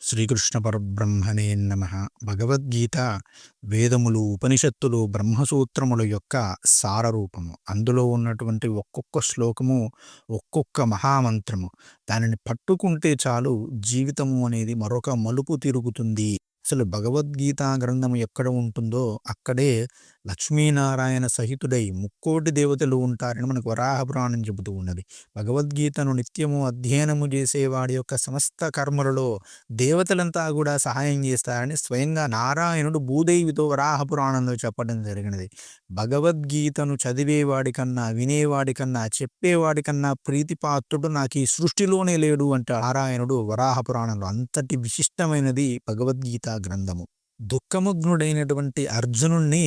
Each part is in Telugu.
శ్రీకృష్ణ పరబ్రహ్మణే నమః. భగవద్గీత వేదములు, ఉపనిషత్తులు, బ్రహ్మసూత్రముల యొక్క సారరూపము. అందులో ఉన్నటువంటి ఒక్కొక్క శ్లోకము ఒక్కొక్క మహామంత్రము. దానిని పట్టుకుంటే చాలు జీవితము అనేది మరొక మలుపు తిరుగుతుంది. అసలు భగవద్గీత గ్రంథము ఎక్కడ ఉంటుందో అక్కడే లక్ష్మీనారాయణ సహితుడై ముక్కోటి దేవతలు ఉంటారని మనకు వరాహ పురాణం చెబుతూ ఉన్నది. భగవద్గీతను నిత్యము అధ్యయనము చేసేవాడి యొక్క సమస్త కర్మలలో దేవతలంతా కూడా సహాయం చేస్తారని స్వయంగా నారాయణుడు భూదేవితో వరాహ పురాణంలో చెప్పడం జరిగినది. భగవద్గీతను చదివేవాడి కన్నా, వినేవాడి కన్నా, చెప్పేవాడి కన్నా ప్రీతిపాత్రుడు నాకు ఈ సృష్టిలోనే లేడు అంటాడు నారాయణుడు వరాహ పురాణంలో. అంతటి విశిష్టమైనది భగవద్గీత గ్రంథము. దుఃఖమగ్నుడైనటువంటి అర్జునుణ్ణి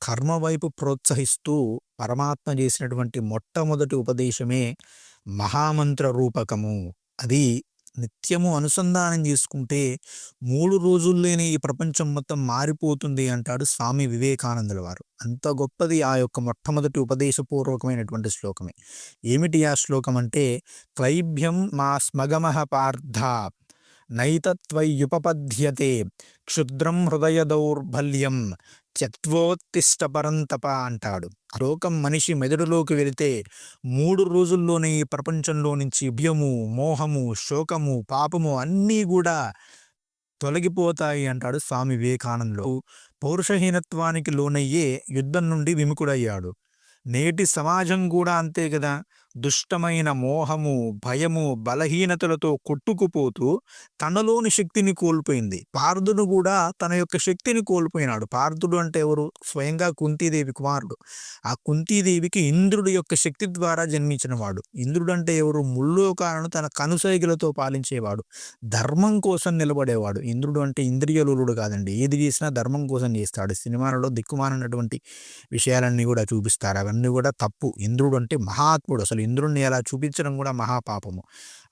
కర్మ వైపు ప్రోత్సహిస్తూ పరమాత్మ చేసినటువంటి మొట్టమొదటి ఉపదేశమే మహామంత్ర రూపకము. అది నిత్యము అనుసంధానం చేసుకుంటే 3 రోజుల్లోనే ఈ ప్రపంచం మొత్తం మారిపోతుంది అంటాడు స్వామి వివేకానందుల వారు. అంత గొప్పది ఆ యొక్క మొట్టమొదటి ఉపదేశపూర్వకమైనటువంటి శ్లోకమే. ఏమిటి ఆ శ్లోకం అంటే, క్లైభ్యం మా స్మగమః పార్థ నైతత్వయుపపద్యతే క్షుద్రం హృదయ దౌర్బల్యం త్యక్త్వోత్తిష్ట పరంతప అంటాడు. లోకం మనిషి మెదడులోకి వెళితే 3 రోజుల్లోనే ఈ ప్రపంచంలో నుంచి భయము, మోహము, శోకము, పాపము అన్నీ కూడా తొలగిపోతాయి అంటాడు స్వామి వివేకానందులు. పౌరుషహీనత్వానికి లోనయ్యే యుద్ధం నుండి విముఖుడయ్యాడు. నేటి సమాజం కూడా అంతే కదా. దుష్టమైన మోహము, భయము, బలహీనతలతో కొట్టుకుపోతూ తనలోని శక్తిని కోల్పోయింది. పార్థుడు కూడా తన యొక్క శక్తిని కోల్పోయినాడు. పార్థుడు అంటే ఎవరు? స్వయంగా కుంతీదేవి కుమారుడు. ఆ కుంతీదేవికి ఇంద్రుడి యొక్క శక్తి ద్వారా జన్మించినవాడు. ఇంద్రుడు అంటే ఎవరు? ముల్లోకాలను తన కనుసైగలతో పాలించేవాడు, ధర్మం కోసం నిలబడేవాడు. ఇంద్రుడు అంటే ఇంద్రియలుడు కాదండి. ఏది చేసినా ధర్మం కోసం చేస్తాడు. సినిమాలలో దిక్కుమానటువంటి విషయాలన్నీ కూడా చూపిస్తారు, అవన్నీ కూడా తప్పు. ఇంద్రుడు అంటే మహాత్ముడు. అసలు ఇంద్రుడిని అలా చూపించడం కూడా మహాపాపము.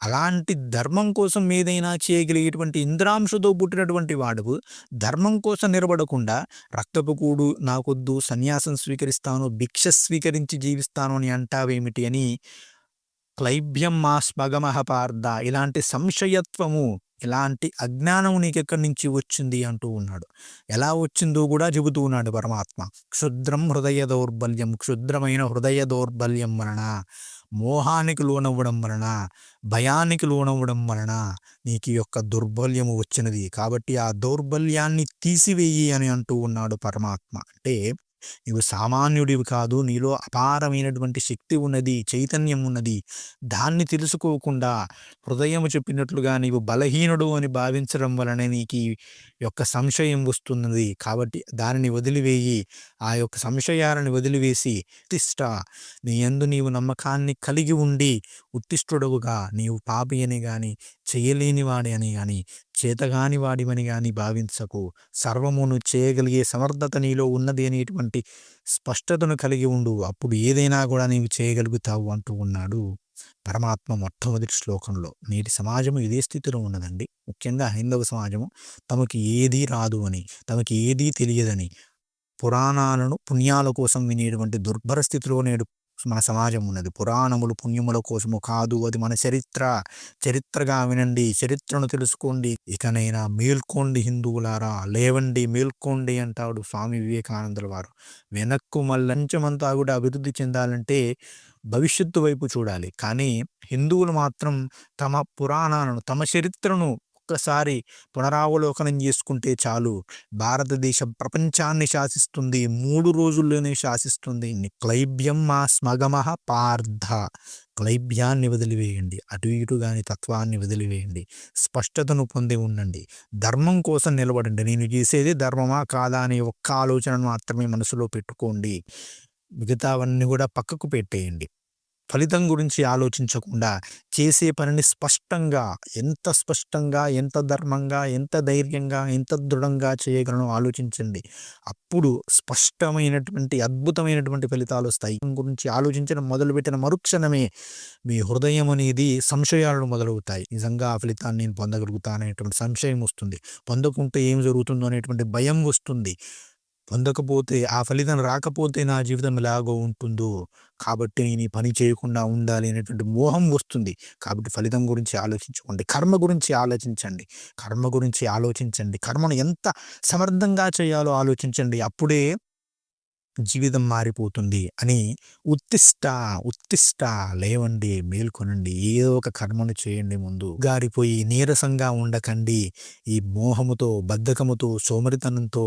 అలాంటి ధర్మం కోసం ఏదైనా చేయగలిగేటువంటి ఇంద్రాంశతో పుట్టినటువంటి వాడు ధర్మం కోసం నిలబడకుండా రక్తపు కూడు నాకొద్దు, సన్యాసం స్వీకరిస్తాను, భిక్ష స్వీకరించి జీవిస్తాను అని అంటావేమిటి అని క్లైభ్యం మా స్మగమః పార్థ, ఇలాంటి సంశయత్వము, ఇలాంటి అజ్ఞానం నీకెక్కడి నుంచి వచ్చింది అంటూ ఉన్నాడు. ఎలా వచ్చిందో కూడా చెబుతూ ఉన్నాడు పరమాత్మ. క్షుద్రం హృదయ దౌర్బల్యం, క్షుద్రమైన హృదయ దౌర్బల్యం వలన, మోహానికి లోనవ్వడం వలన, భయానికి లోనవ్వడం వలన నీకు ఈ యొక్క దుర్బల్యము వచ్చినది. కాబట్టి ఆ దౌర్బల్యాన్ని తీసివేయి అని అంటూ ఉన్నాడు పరమాత్మ. అంటే నీవు సామాన్యుడివి కాదు, నీలో అపారమైనటువంటి శక్తి ఉన్నది, చైతన్యం ఉన్నది. దాన్ని తెలుసుకోకుండా హృదయము చెప్పినట్లుగా నీవు బలహీనుడు అని భావించడం వలన నీకు ఈ యొక్క సంశయం వస్తున్నది. కాబట్టి దానిని వదిలివేయి. ఆ యొక్క సంశయాలను వదిలివేసి ఉత్తిష్ట, నీ యందు నీవు నమ్మకాన్ని కలిగి ఉండి ఉత్తిష్ఠుడవుగా, నీవు పాపి అని గాని, చేయలేని వాడి అని గాని, చేతగాని వాడివని గాని భావించకు. సర్వమును చేయగలిగే సమర్థత నీలో ఉన్నది అనేటువంటి స్పష్టతను కలిగి ఉండు. అప్పుడు ఏదైనా కూడా నీవు చేయగలుగుతావు అంటూ ఉన్నాడు పరమాత్మ మొట్టమొదటి శ్లోకంలో. నేటి సమాజము ఇదే స్థితిలో ఉన్నదండి. ముఖ్యంగా హైందవ సమాజము తమకి ఏదీ రాదు అని, తమకి ఏదీ తెలియదని, పురాణాలను పుణ్యాల కోసం వినేటువంటి దుర్భర స్థితిలో నేడు మన సమాజం ఉన్నది. పురాణములు పుణ్యముల కోసము కాదు, అది మన చరిత్ర. చరిత్రగా వినండి, చరిత్రను తెలుసుకోండి. ఇకనైనా మేల్కోండి హిందువులారా, లేవండి, మేల్కోండి అంటాడు స్వామి వివేకానందుల వారు. వెనక్కు మళ్ళంచమంతా కూడా అభివృద్ధి చెందాలంటే భవిష్యత్తు వైపు చూడాలి. కానీ హిందువులు మాత్రం తమ పురాణాలను, తమ చరిత్రను ఒక్కసారి పునరావలోకనం చేసుకుంటే చాలు. భారతదేశం ప్రపంచాన్ని శాసిస్తుంది, 3 రోజుల్లోనే శాసిస్తుంది. క్లైభ్యం మా స్మగమః పార్థ, క్లైభ్యాన్ని వదిలివేయండి, అటు ఇటు గాని తత్వాన్ని వదిలివేయండి, స్పష్టతను పొంది ఉండండి, ధర్మం కోసం నిలబడండి. నేను చేసేది ధర్మమా కాదా అనే ఒక్క ఆలోచనను మాత్రమే మనసులో పెట్టుకోండి. మిగతావన్నీ కూడా పక్కకు పెట్టేయండి. ఫలితం గురించి ఆలోచించకుండా చేసే పనిని స్పష్టంగా, ఎంత స్పష్టంగా, ఎంత ధర్మంగా, ఎంత ధైర్యంగా, ఎంత దృఢంగా చేయగలనో ఆలోచించండి. అప్పుడు స్పష్టమైనటువంటి అద్భుతమైనటువంటి ఫలితాలు వస్తాయి. గురించి ఆలోచించడం మొదలుపెట్టిన మరుక్షణమే మీ హృదయం అనేది సంశయాలను మొదలవుతాయి. నిజంగా ఆ ఫలితాన్ని నేను పొందగలుగుతా అనేటువంటి సంశయం వస్తుంది. పొందకుంటే ఏం జరుగుతుందో అనేటువంటి భయం వస్తుంది. పొందకపోతే ఆ ఫలితం రాకపోతే నా జీవితం ఎలాగో ఉంటుందో, కాబట్టి నేను ఈ పని చేయకుండా ఉండాలి అనేటువంటి మోహం వస్తుంది. కాబట్టి ఫలితం గురించి ఆలోచించుకోండి. కర్మ గురించి ఆలోచించండి. కర్మ గురించి ఆలోచించండి. కర్మను ఎంత సమర్థంగా చేయాలో ఆలోచించండి. అప్పుడే జీవితం మారిపోతుంది అని ఉత్తిష్ట, ఉత్తిష్ట లేవండి, మేల్కొనండి. ఏదో ఒక కర్మను చేయండి ముందు. గారిపోయి నీరసంగా ఉండకండి. ఈ మోహముతో, బద్ధకముతో, సోమరితనంతో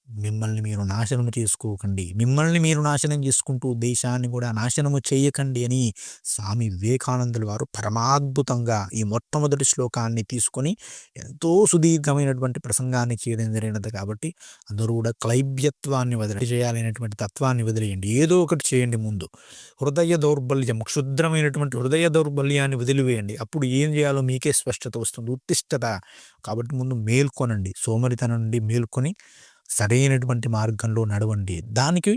మిమ్మల్ని మీరు నాశనము చేసుకోకండి. మిమ్మల్ని మీరు నాశనం చేసుకుంటూ దేశాన్ని కూడా నాశనము చేయకండి అని స్వామి వివేకానందుల వారు పరమాద్భుతంగా ఈ మొట్టమొదటి శ్లోకాన్ని తీసుకొని ఎంతో సుదీర్ఘమైనటువంటి ప్రసంగాన్ని చేయడం జరిగినది. కాబట్టి అందరూ కూడా క్లైబ్యత్వాన్ని చేయాలనేటువంటి తత్వాన్ని వదిలేయండి. ఏదో ఒకటి చేయండి ముందు. హృదయ దౌర్బల్యం, క్షుద్రమైనటువంటి హృదయ దౌర్బల్యాన్ని వదిలివేయండి. అప్పుడు ఏం చేయాలో మీకే స్పష్టత వస్తుంది. ఉత్తిష్టత. కాబట్టి ముందు మేల్కొనండి. సోమరితనం నుండి మేల్కొని సరైనటువంటి మార్గంలో నడవండి. దానికి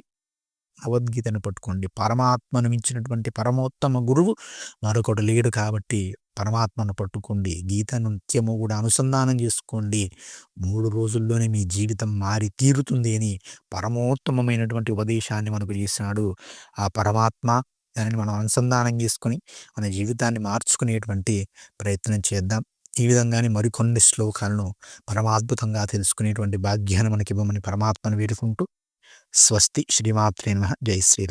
భగవద్గీతను పట్టుకోండి. పరమాత్మను మించినటువంటి పరమోత్తమ గురువు మరొకడు లేడు కాబట్టి పరమాత్మను పట్టుకోండి. గీతను నిత్యము కూడా అనుసంధానం చేసుకోండి. 3 రోజుల్లోనే మీ జీవితం మారి తీరుతుంది అని పరమోత్తమమైనటువంటి ఉపదేశాన్ని మనకు చేశాడు ఆ పరమాత్మ. దానిని మనం అనుసంధానం చేసుకొని మన జీవితాన్ని మార్చుకునేటువంటి ప్రయత్నం చేద్దాం. ఈ విధంగానే మరికొన్ని శ్లోకాలను పరమాద్భుతంగా తెలుసుకునేటువంటి భాగ్యాన్ని మనకివ్వమని పరమాత్మను వేడుకుంటూ స్వస్తి. శ్రీమాత్రే నమః. జై శ్రీరామ్.